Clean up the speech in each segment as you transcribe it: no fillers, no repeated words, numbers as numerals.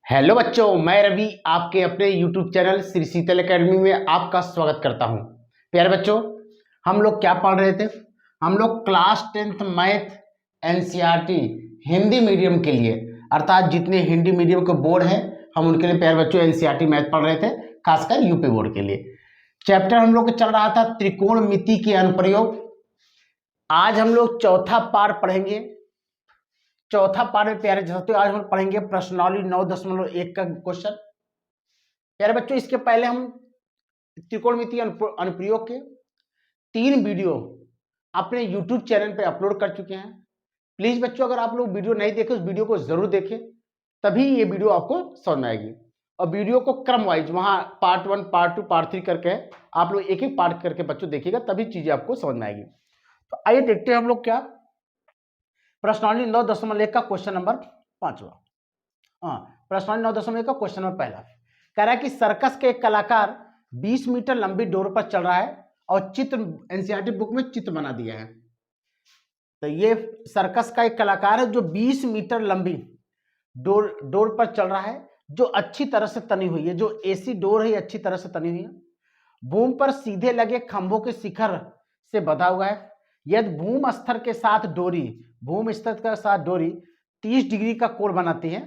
Hello बच्चों, मैं रवि आपके अपने यूट्यूब चैनल श्री शीतल एकेडमी में आपका स्वागत करता हूं। प्यारे बच्चों, हम लोग क्या पढ़ रहे थे? हम लोग class 10th math NCERT Hindi medium के लिए, अर्थात जितने हिंदी मीडियम के बोर्ड हैं हम उनके लिए प्यारे बच्चों एनसीईआरटी मैथ पढ़ रहे थे, खासकर यूपी बोर्ड के लिए। चैप्टर हम लोग को चल रहा था त्रिकोणमिति के अनुप्रयोग। आज हम लोग चौथा पार्ट पढ़ेंगे। चौथा पार्ट में प्यारे दोस्तों आज हम पढ़ेंगे प्रश्नावली 9.1 का क्वेश्चन। प्यारे बच्चों, इसके पहले हम त्रिकोणमिति अनुप्रयोग के 3 वीडियो अपने YouTube चैनल पे अपलोड कर चुके हैं। प्लीज बच्चों, अगर आप लोग वीडियो नहीं देखे उस वीडियो को जरूर देखें, तभी ये वीडियो आपको समझ में आएगी। और वीडियो को क्रम वाइज वहां पार्ट 1, पार्ट 2, पार्ट 3 करके आप लोग एक एक पार्ट करके बच्चों देखिएगा, तभी चीजें आपको समझ में आएगी। तो आइए देखते हैं हम लोग क्या प्रश्नावली 9.1 का क्वेश्चन नंबर 5वां। प्रश्नावली 9.1 का क्वेश्चन नंबर पहला कह रहा है कि सर्कस के एक कलाकार 20 मीटर लंबी डोर पर चल रहा है और चित्र एनसीईआरटी बुक में चित्र बना दिया है। तो ये सर्कस का एक कलाकार है जो 20 मीटर लंबी डोर पर चल रहा है, जो अच्छी तरह से तनी हुई है। जो एसी डोर है अच्छी तरह से तनी हुई है। भूमि पर सीधे लगे खंभों के शिखर से बंधा हुआ है। यदि भूमि स्तर के साथ डोरी 30 डिग्री का कोण बनाती है,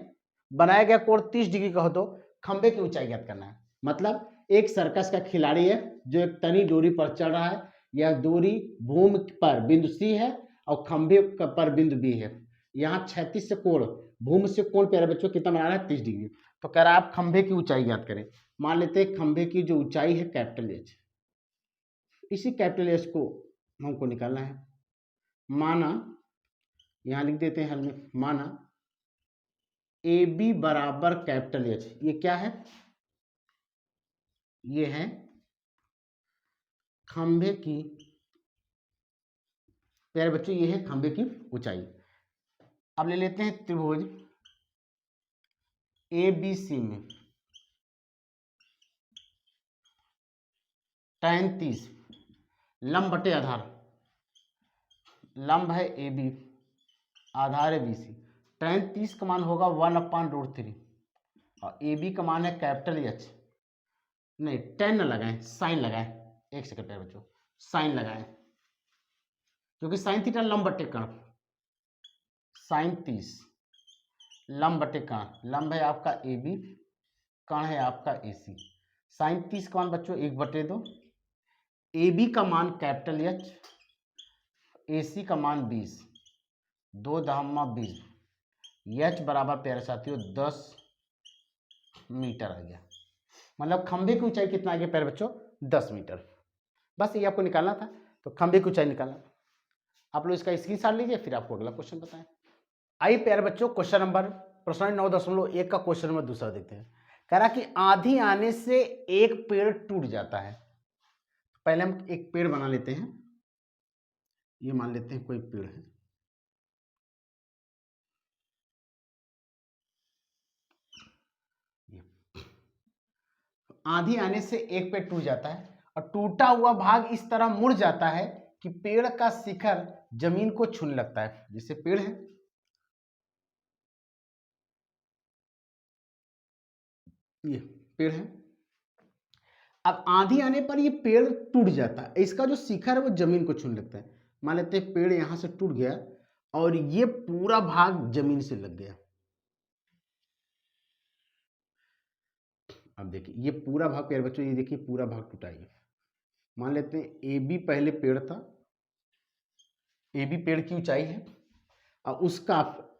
बनाया गया कोण 30 डिग्री का हो तो खंभे की ऊंचाई ज्ञात करना है। मतलब एक सर्कस का खिलाड़ी है जो एक तनी डोरी पर चल रहा है। यह डोरी भूमि पर बिंदु सी है और खंभे पर बिंदु बी है। यहाँ 36 से कोण, भूमि से कोण प्यारे बच्चों कितना बना रहा है? 30 डिग्री। तो कह रहा है आप खंभे की ऊंचाई ज्ञात करें। मान लेते हैं खंभे की जो ऊंचाई है कैपिटल एच, इसी कैपिटल एच को हमको निकालना है। माना, यहां लिख देते हैं हल में, माना ए बी बराबर कैपिटल एच। ये क्या है? ये है खंभे की, प्यारे बच्चों ये है खंभे की ऊंचाई। अब ले लेते हैं त्रिभुज ए बी सी में tan 30 लंब बटे आधार, लंब है ए बी, आधार है बी सी। tan 30 का मान होगा 1/√3 और ए बी का मान है कैपिटल एच। नहीं, tan न लगाएं, साइन लगाएं। एक सेकंड प्यारे बच्चों, साइन लगाएं, क्योंकि साइन थीटा लंब बटे कर्ण, साइन 30 लंब बटे कर्ण। लंब है आपका ए बी, कर्ण है आपका ए सी। साइन 30 का मान बच्चों 1/2, ए बी का मान कैपिटल एच, ए सी का मान 20, 2×20, एच बराबर प्यारे साथियों 10 मीटर आ गया। मतलब खंभे की ऊंचाई कितना आ गया प्यारे बच्चों? 10 मीटर। बस ये आपको निकालना था, तो खंभे की ऊंचाई निकालना था। आप लोग इसका स्क्रीनशॉट लीजिए, फिर आपको अगला क्वेश्चन बताएं। आइए प्यारे बच्चों, क्वेश्चन नंबर प्रश्न 9.1 का क्वेश्चन नंबर दूसरा देखते हैं। कह रहा कि आंधी आने से एक पेड़ टूट जाता है। पहले हम एक पेड़ बना लेते हैं। ये मान लेते हैं कोई पेड़ है, आंधी आने से एक पेड़ टूट जाता है और टूटा हुआ भाग इस तरह मुड़ जाता है कि पेड़ का शिखर जमीन को छूने लगता है। जैसे पेड़ है, ये पेड़ है। अब आंधी आने पर ये पेड़ टूट जाता है, इसका जो शिखर है वो जमीन को छूने लगता है। मान लेते हैं पेड़ यहां से टूट गया और ये पूरा भाग जमीन से लग गया। अब देखिए ये पूरा भाग प्यारे बच्चों, ये देखिए पूरा भाग टूटा है। मान लेते हैं ए बी पहले पेड़ था, ए बी पेड़ की ऊंचाई है और उसका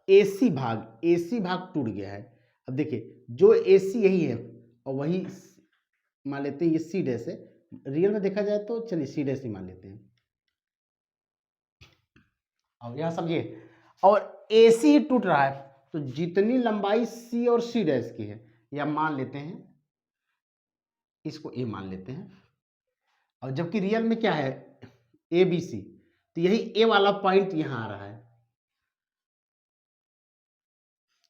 एसी भाग टूट गया है। अब देखिए जो एसी यही है और वही मान लेते हैं ये सी डैश है। रियल में देखा जाए तो चलिए सी डैश ही मान लेते हैं। अब यहां समझिए, और एसी ही टूट रहा है तो जितनी लंबाई सी और सी डैश की है या मान लेते हैं, इसको ए मान लेते हैं। और जबकि रियल में क्या है, ए बी सी, तो यही ए वाला पॉइंट यहां आ रहा है।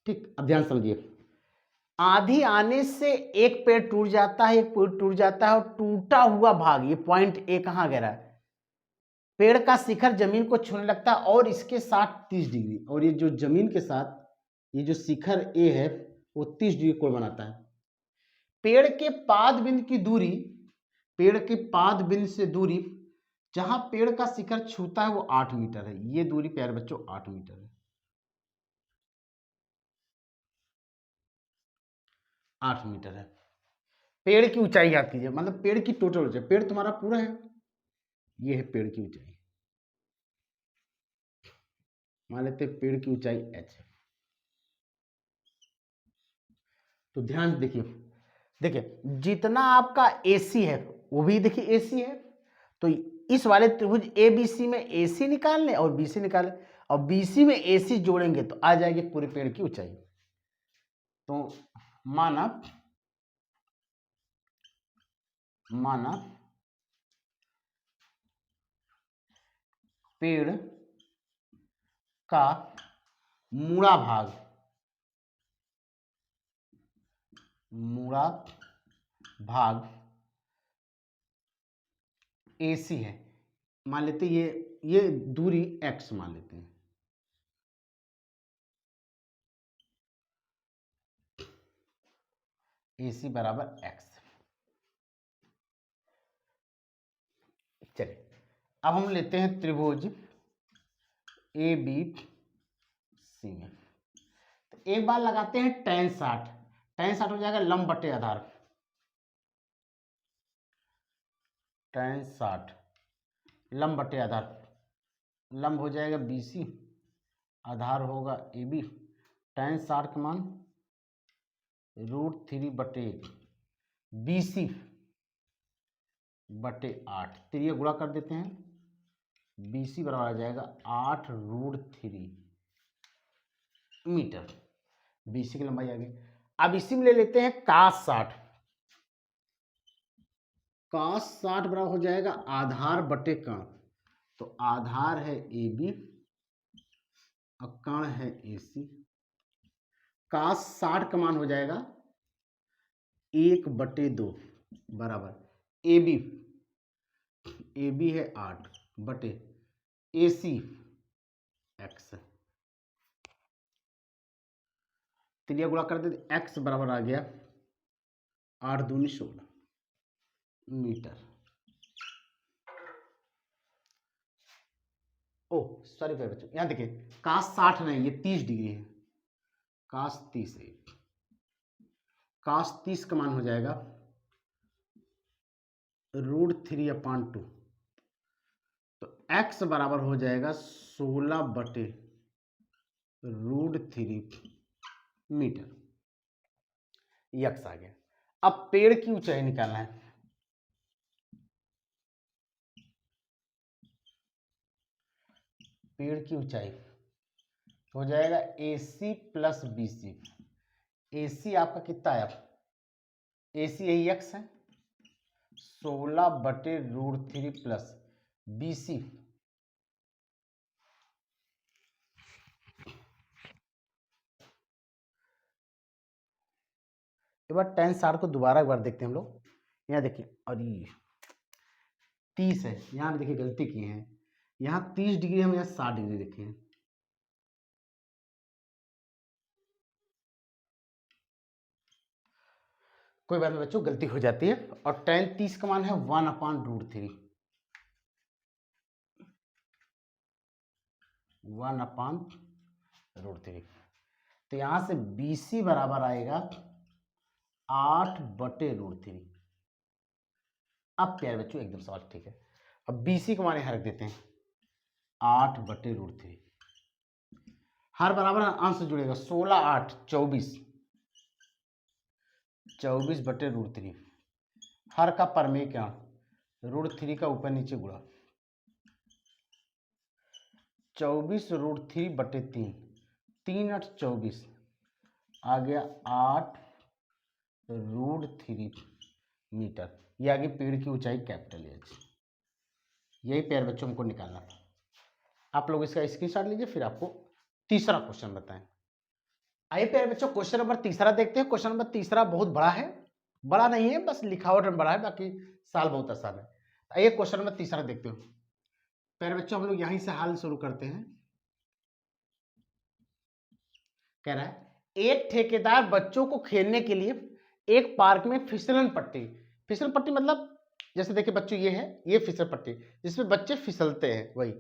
ठीक, अब ध्यान समझिए, आंधी आने से एक पेड़ टूट जाता है, एक पेड़ टूट जाता है और टूटा हुआ भाग, ये पॉइंट ए कहां गिरा है? पेड़ का शिखर जमीन को छूने लगता है और इसके साथ 30 डिग्री, और ये जो जमीन के साथ ये जो शिखर ए है वो 30 डिग्री कोण बनाता है। पेड़ के पाद बिंदु की दूरी, पेड़ के पाद बिंदु से दूरी जहां पेड़ का शिखर छूता है वो 8 मीटर है। ये दूरी प्यारे बच्चों 8 मीटर है, 8 मीटर है। पेड़ की ऊंचाई याद कीजिए, मतलब पेड़ की टोटल ऊंचाई, पेड़ तुम्हारा पूरा है, ये है पेड़ की ऊंचाई। मान लेते हैं पेड़ की ऊंचाई h है। तो ध्यान से देखिए, देखिए जितना आपका AC है वो भी देखिए AC है, तो इस वाले त्रिभुज ABC में AC निकाल लें और BC निकाल लें, और BC में AC जोड़ेंगे तो आ जाएगी पूरे पेड़ की ऊंचाई। तो माना पेड़ का मूड़ा भाग AC है। मान लेते ये दूरी x मान लेते हैं। AC बराबर x। चलिए अब हम लेते हैं त्रिभुज ABC में, तो एक बार लगाते हैं tan 60। tan 60 हो जाएगा लंब बटे आधार, tan 60 लंब बटे आधार, लंब हो जाएगा BC, आधार होगा AB। tan 60 का मान √3 बटे BC बटे 8, त्रिय गुणा कर देते हैं, BC बराबर आ जाएगा 8√3 मीटर। BC की लंबाई आ गई। अब इसी में ले लेते हैं cos 60। cos 60 बराबर हो जाएगा आधार बटे कर्ण, तो आधार है AB और कर्ण है AC। cos 60 का मान हो जाएगा 1/2 बराबर AB है 8 बटे AC x, त्रिया गुणा कर देते, x बराबर आ गया 8 दूनी 16 मीटर। ओ सॉरी बच्चों, यहाँ देखिए cos 60 नहीं, ये 30 डिग्री है, cos 30 है। cos 30 का मान हो जाएगा √3/2, तो x बराबर हो जाएगा 16 बटे √3 मीटर, x आ गया। अब पेड़ की ऊंचाई निकालना है। पेड़ की ऊंचाई हो जाएगा AC प्लस BC। AC आपका कितना है, AC यही x है, 16 बटे √3 प्लस BC एक बार tan 60 को दोबारा एक बार देखते हैं हम लोग। यहाँ देखिए, अरे 30 है, यहाँ पे देखिए गलती किए हैं, यहाँ 30 डिग्री हम यहाँ 60 डिग्री लिखे हैं। कोई बात नहीं बच्चों, गलती हो जाती है। और tan 30 का मान है 1/√3, 1/√3, तो यहाँ से BC बराबर आएगा 8/√3। अब प्यारे बच्चों एकदम सवाल ठीक है। अब BC को मान यहाँ रख देते हैं 8/√3, हर बराबर अंश जुड़ेगा, 16 8 24, 24/√3, हर का परमेय क्या, √3 का ऊपर नीचे गुणा, 24√3 बटे 3, 3 8 24, आ गया 8√3 मीटर। ये आगे पेड़ की ऊंचाई कैपिटल H। यही प्यारे बच्चों हमको निकालना था। आप लोग इसका स्क्रीनशॉट लीजिए, फिर आपको तीसरा क्वेश्चन बताएं। आइए प्यारे बच्चों क्वेश्चन नंबर तीसरा देखते हैं। क्वेश्चन नंबर तीसरा बहुत बड़ा है, बड़ा नहीं है बस लिखावट में बड़ा है, बाकी साल बहुत आसान है। आइए क्वेश्चन नंबर तीसरा देखते हो। प्यारे बच्चों हम लोग यहीं से हाल शुरू करते हैं। कह रहा है एक ठेकेदार बच्चों को खेलने के लिए एक पार्क में फिसलन पट्टी मतलब जैसे देखिए बच्चों, ये फिसल पट्टी जिसमें बच्चे फिसलते हैं वही।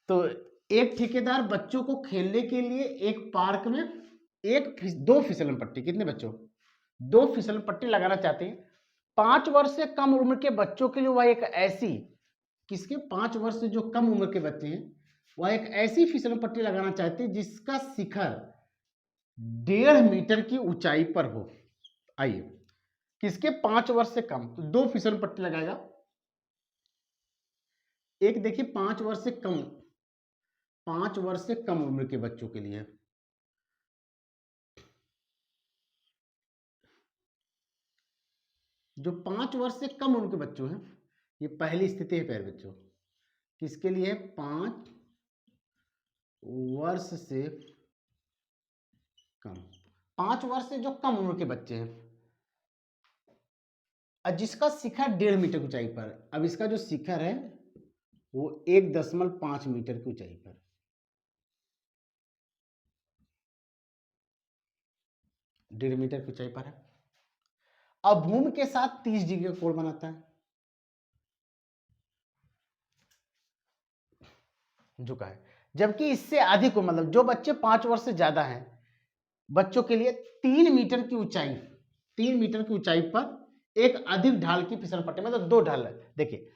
तो एक ठेकेदार बच्चों को खेलने के लिए एक पार्क में दो फिसलन पट्टी, कितने बच्चों, दो फिसलन पट्टी लगाना चाहते हैं। 5 वर्ष से कम उम्र के बच्चों के लिए वह एक ऐसी, किसके, 5 वर्ष से जो कम उम्र के बच्चे हैं वह एक ऐसी फिसलन पट्टी लगाना चाहते हैं जिसका शिखर 1.5 मीटर की ऊंचाई पर हो। आइए, किसके, 5 वर्ष से कम, तो दो फिसलन पट्टी लगाएगा। एक देखिए 5 वर्ष से कम, 5 वर्ष से कम उम्र के बच्चों के लिए, जो 5 वर्ष से कम उम्र के बच्चों हैं, ये पहली स्थिति है प्यारे बच्चों, किसके लिए, 5 वर्ष से कम, 5 वर्ष से जो कम उम्र के बच्चे हैं, जिसका शिखर 1.5 मीटर की ऊंचाई पर। अब इसका जो शिखर है वो 1.5 मीटर की ऊंचाई पर, 1.5 मीटर की ऊंचाई पर है। अब भूमि के साथ 30 डिग्री का कोण बनाता है, झुका है। जबकि इससे अधिक हो, मतलब जो बच्चे 5 वर्ष से ज्यादा हैं, बच्चों के लिए 3 मीटर की ऊंचाई, 3 मीटर की ऊंचाई पर एक अधिक ढाल की फिसल पट्टी, मतलब 2 ढाल है। देखिए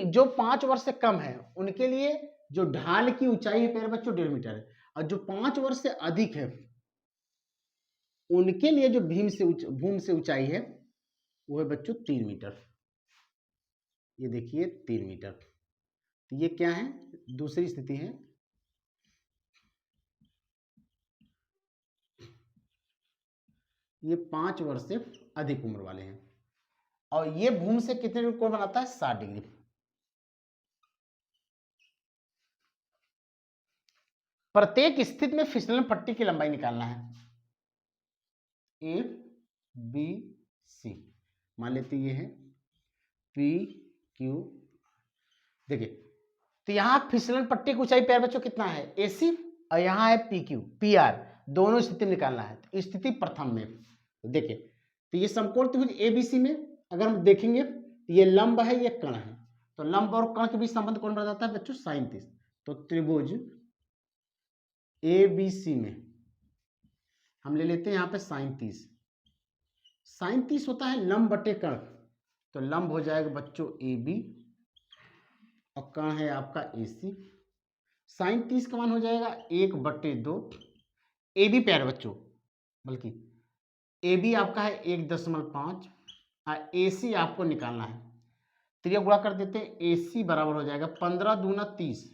जो 5 वर्ष से कम है उनके लिए जो ढाल की ऊंचाई है प्यारे बच्चों 1.5 मीटर है, और जो 5 वर्ष से अधिक है उनके लिए जो भूमि से ऊंचाई है वो है बच्चों 3 मीटर। ये देखिए 3 मीटर, तो ये क्या है, दूसरी स्थिति है। ये 5 वर्ष से अधिक उम्र वाले हैं, और ये भूमि से कितने डिग्री कोण बनाता है, 60 डिग्री। प्रत्येक स्थिति में फिसलन पट्टी की लंबाई निकालना है, ए बी सी, मान लेते ये है पी क्यू। देखिए तो यहां फिसलन पट्टी की ऊंचाई प्यारे बच्चों कितना है, एसी, और यहां है पी क्यू पी आर, दोनों स्थिति निकालना है। तो स्थिति प्रथम में देखिए, तो ये समकोण त्रिभुज एबीसी में अगर हम देखेंगे तो ये लंब है, ये कण है, तो लंब और कण के बीच संबंध कौन बताता है बच्चों, sin 30। तो त्रिभुज एबीसी में हम ले लेते हैं यहाँ पे sin 30, sin 30 होता है लंब बटे कण, तो लंब हो जाएगा बच्चों ए बी और कण है आपका ए सी। sin 30 का मान हो जाएगा 1/2, ए बी प्यारे बच्चों, बल्कि ए बी आपका है 1.5 और ए सी आपको निकालना है, तो ये गुणा कर देते हैं, ए सी बराबर हो जाएगा 15 दूना 30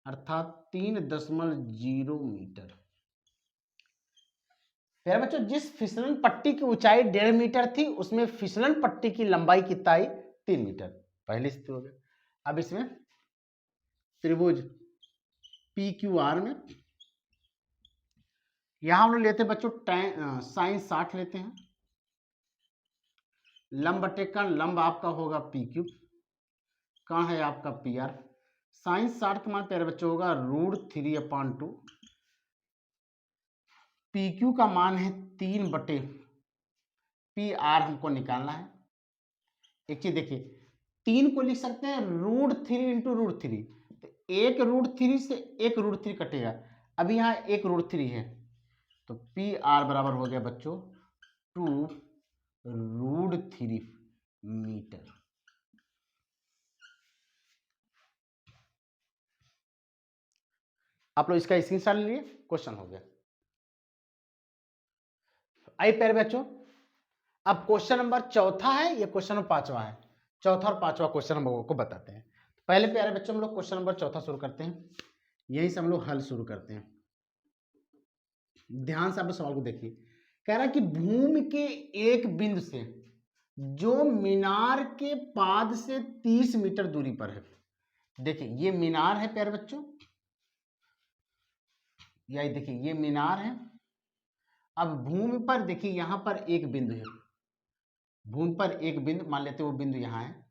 अर्थात 3.0 मीटर। प्यारे बच्चों जिस फिसलन पट्टी की ऊंचाई 1.5 मीटर थी उसमें फिसलन पट्टी की लंबाई कितना आई, 3 मीटर, पहली स्थिति हो गया। अब इसमें त्रिभुज पी क्यू आर में यहां हम लोग लेते हैं बच्चों sin 60 लेते हैं, लंब बटे कण, लंब आपका होगा पी क्यू, कण है आपका पी आर। sin 60 का मान प्यारे बच्चों होगा √3/2, पी क्यू का मान है 3/, पी आर हमको निकालना है। एक चीज देखिए, 3 को लिख सकते हैं √3 × √3, तो एक √3 से एक √3 कटेगा, अभी यहाँ एक √3 है, तो पी आर बराबर हो गया बच्चों 2√3 मीटर। आप लोग इसका स्क्रीनशॉट ले लिए, क्वेश्चन हो गया। आइए प्यारे बच्चों, अब क्वेश्चन नंबर चौथा है, ये क्वेश्चन नंबर 5वां है, चौथा और 5वां क्वेश्चन हम लोगों को बताते हैं। पहले प्यारे बच्चों हम लोग क्वेश्चन नंबर चौथा शुरू करते हैं, यहीं से हम लोग हल शुरू करते हैं। ध्यान से आप सवाल को देखिए, कह रहा है कि भूमि के एक बिंदु से जो मीनार के पाद से 30 मीटर दूरी पर है। देखिए ये मीनार है प्यारे बच्चों, यही देखिए ये मीनार है। अब भूमि पर देखिए यहां पर एक बिंदु है, भूमि पर एक बिंदु मान लेते हैं, वो बिंदु यहां है।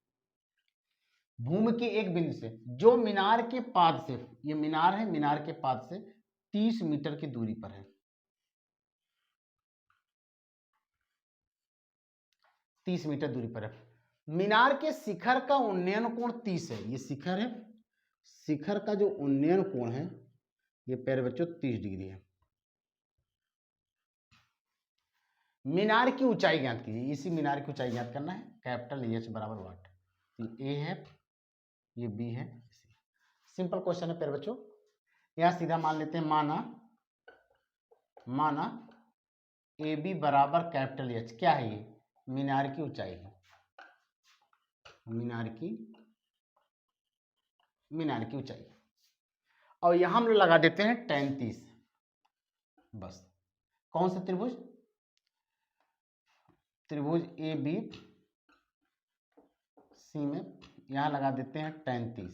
भूमि के एक बिंदु से जो मीनार के पाद से, ये मीनार है, मीनार के पाद से 30 मीटर की दूरी पर है। 30 मीटर दूरी पर है। मीनार के शिखर का उन्नयन कोण 30 है। ये शिखर है, शिखर का जो उन्नयन कोण है ये प्यारे बच्चों 30 डिग्री है। मीनार की ऊंचाई ज्ञात कीजिए। इसी मीनार की ऊंचाई ज्ञात करना है। कैपिटल एच बराबर वाट। तो ए है, ये बी है, सिंपल क्वेश्चन है प्यारे बच्चों। यहां सीधा मान लेते हैं, माना ए बी बराबर कैपिटल एच। क्या है ये? मीनार की ऊंचाई है, मीनार की ऊंचाई। और यहां हम लोग लगा देते हैं tan 30। बस कौन सा त्रिभुज? त्रिभुज ए बी सी में यहां लगा देते हैं tan 30।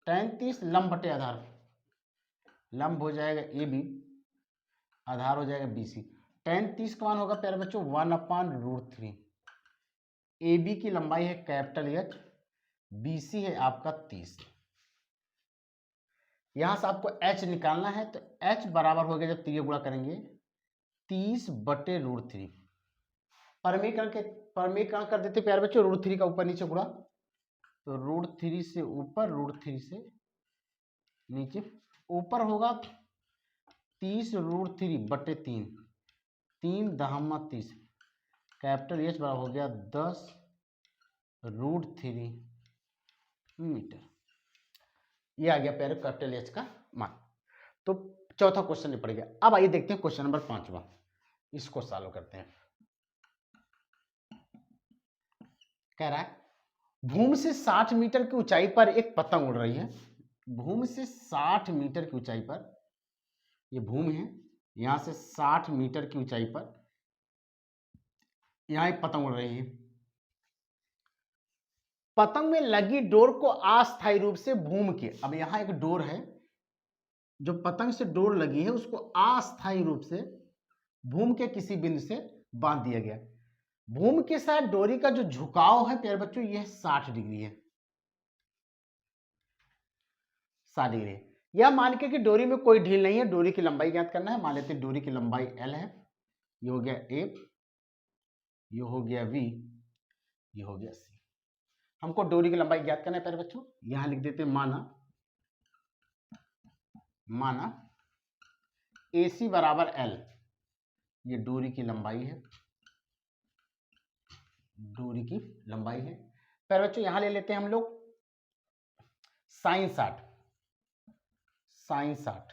tan 30 लंब बटे आधार, लंब हो जाएगा ए बी, आधार हो जाएगा बी सी। tan 30 का मान होगा प्यारे बच्चों 1/√3। ए बी की लंबाई है कैपिटल एच, बी सी है आपका 30। यहां से आपको h निकालना है, तो h बराबर हो गया, जब तीन गुणा करेंगे 30/√3। परमीकरण कर देते प्यारे बच्चों, √3 का ऊपर नीचे गुणा, तो √3 से ऊपर, √3 से नीचे। ऊपर होगा 30√3/3, 3×10⁻30, कैपिटल एच बराबर हो गया 10√3 मीटर। ये आ गया प्यारे कैपिटल एच का मान। तो चौथा क्वेश्चन निपट गया। अब आइए देखते हैं क्वेश्चन नंबर 5वां, इसको सॉल्व करते हैं। कह रहा है भूमि से 60 मीटर की ऊंचाई पर एक पतंग उड़ रही है। भूमि से 60 मीटर की ऊंचाई पर, ये भूमि है, यहां से 60 मीटर की ऊंचाई पर यहां एक पतंग उड़ रही है। पतंग में लगी डोर को अस्थायी रूप से भूमि के, अब यहां एक डोर है, जो पतंग से डोर लगी है उसको अस्थायी रूप से भूमि के किसी बिंदु से बांध दिया गया। भूमि के साथ डोरी का जो झुकाव है प्यारे बच्चों यह 60 डिग्री है, 60 डिग्री है। यह मान के कि डोरी में कोई ढील नहीं है। डोरी की लंबाई ज्ञात करना है। मान लेते हैं डोरी की लंबाई L है, ये हो गया A, ये हो गया V, ये हो गया C। हमको डोरी की लंबाई ज्ञात करना है प्यारे बच्चों। यहां लिख देते हैं माना AC बराबर L, ये डोरी की लंबाई है, डोरी की लंबाई है प्यारे बच्चों। यहां ले लेते हैं हम लोग sin 60,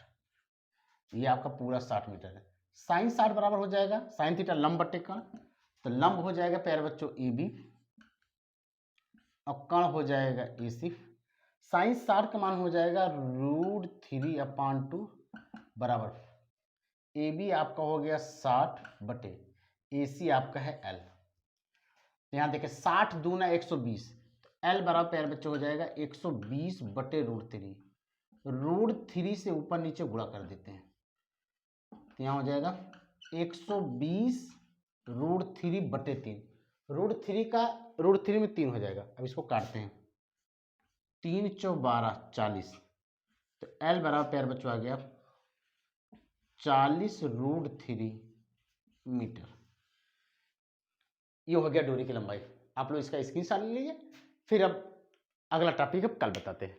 ये आपका पूरा 60 मीटर है। sin 60 बराबर हो जाएगा sin थीटा लंब बटे कण, तो लंब हो जाएगा प्यारे बच्चों AB और कण हो जाएगा AC। sin 60 का मान हो जाएगा √3/2 बराबर AB आपका हो गया 60 बटे AC आपका है L। यहां देखिए 60 दूना 120, तो L बराबर प्यारे बच्चों हो जाएगा 120 बटे √3। √3 से ऊपर नीचे गुणा कर देते हैं, तो यहाँ हो जाएगा 120 √3 बटे 3। √3 में 3 हो जाएगा। अब इसको काटते हैं, 3 × 12 40, तो L बराबर प्यारे बच्चों आ गया 40√3 मीटर। ये हो गया डोरी की लंबाई। आप लोग इसका स्क्रीनशॉट ले लीजिए। फिर अब अगला टॉपिक अब कल बताते हैं।